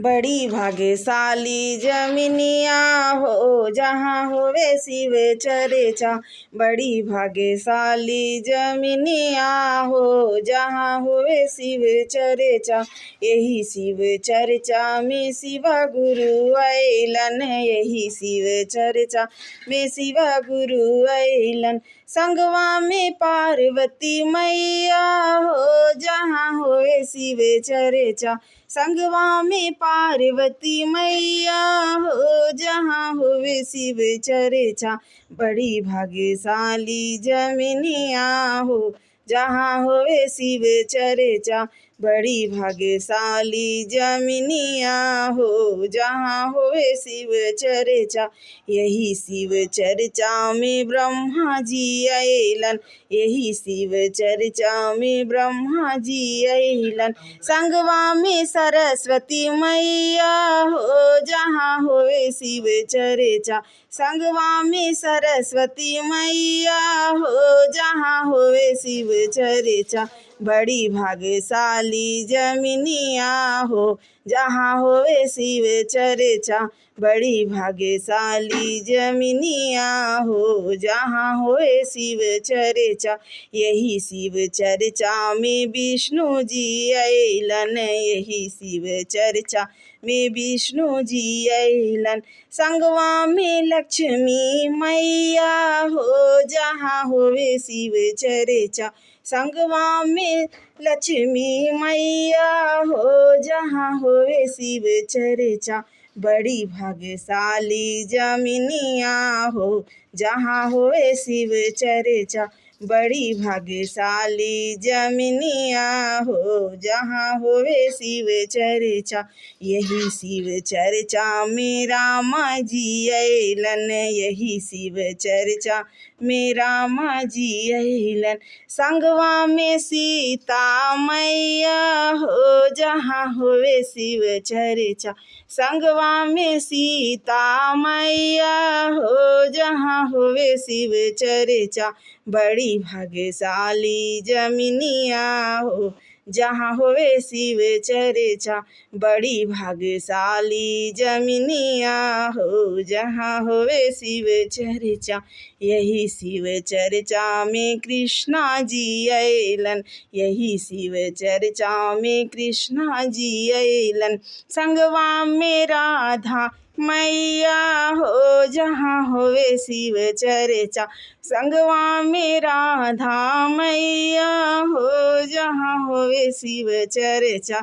बड़ी भाग्यशाली जमिनिया हो जहाँ होवे शिव चर्चा। बड़ी भाग्यशाली जमिनिया हो जहाँ होवे शिव चर्चा। यही शिव चर्चा में शिव गुरु अइलन। यही शिव चर्चा में शिव गुरु अइलन। संगवा में पार्वती मैया हो जहाँ होवे शिव चर्चा। संगवा में पार्वती मैया हो जहाँ होवे शिव चर्चा। बड़ी भाग्यशाली जमिनिया हो जहाँ होवे शिव चर्चा। बड़ी भाग्यशाली जमिनिया हो जहाँ होवे शिव चर्चा। यही शिव चर्चा में ब्रह्मा जी अइलन। यही शिव चर्चा में ब्रह्मा जी अइलन। संगवा में सरस्वती मैया हो जहाँ होवे शिव चर्चा। संगवा में सरस्वती मैया हो जहाँ होवे शिव चर्चा। बड़ी भाग्यशाली जमिनिया हो जहाँ होवे शिव चर्चा। बड़ी भाग्यशाली जमिनिया हो जहाँ होवे शिव चर्चा। यही शिव चर्चा में विष्णु जी अइलन। यही शिव चर्चा में विष्णु जी अइलन। संगवा में लक्ष्मी मैया हो जहाँ होवे शिव चर्चा। संगवा में लक्ष्मी मैया हो जहाँ होवे शिव चर्चा। बड़ी भाग्यशाली जमिनिया हो जहाँ होवे शिव चर्चा। बड़ी भाग्यशाली जमिनिया हो जहाँ होवे शिव चर्चा। यही शिव चर्चा में रामा जी अइलन। यही शिव चर्चा में रामा जी अइलन। संगवा में सीता मैया हो जहाँ होवे शिव चर्चा। संगवा में सीता मैया हो जहाँ होवे शिव चर्चा। बड़ी भाग्यशाली जमिनिया हो जहाँ होवे शिव चर्चा। बड़ी भाग्यशाली जमिनिया हो जहाँ होवे शिव चर्चा। यही शिव चर्चा में कृष्णा जी अइलन। यही शिव चर्चा में कृष्णा जी अइलन। संगवा में राधा मैया हो जहाँ होवे शिव चर्चा। संगवा में राधा मैया हो जहाँ होवे शिव चर्चा।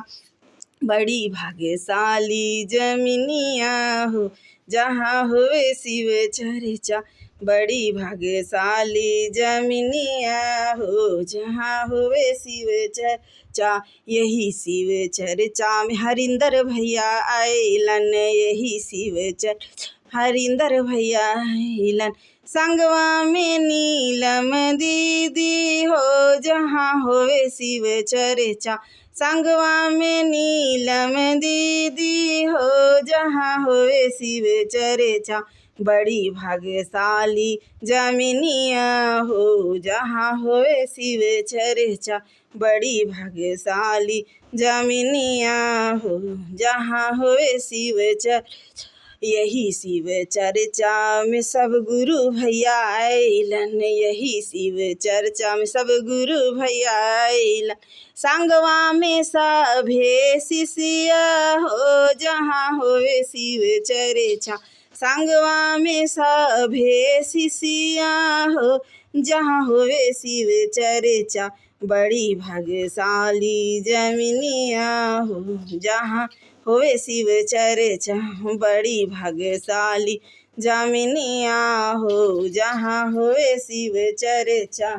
बड़ी भाग्यशाली जमिनिया हो जहाँ होवे शिव चर्चा। बड़ी भाग्यशाली जमिनिया हो जहाँ होवे शिव चर्चा। यही शिव चर्चा में हरिंदर भैया अइलन। यही शिव चर्चा हरिंदर भैया अइलन। संगवा में नीलम दीदी हो जहाँ होवे शिव चर्चा। संगवा में नीलम दीदी हो जहाँ होवे शिव चर्चा। बड़ी भाग्यशाली जमिनिया हो जहाँ होवे शिव चर्चा। बड़ी भाग्यशाली जमिनिया हो जहाँ होवे शिव चर्चा। यही शिव चर्चा में सब गुरु भैया अइलन। यही शिव चर्चा में सब गुरु भैया अइलन। संगवा में सभे शिष्या हो जहाँ होवे शिव चर्चा। संगवा में सभे शिष्या हो जहाँ होवे शिव चर्चा। बड़ी भाग्यशाली जमिनिया हो जहाँ होवे शिव चर्चा। बड़ी भाग्यशाली जमिनिया हो जहाँ होवे शिव चर्चा।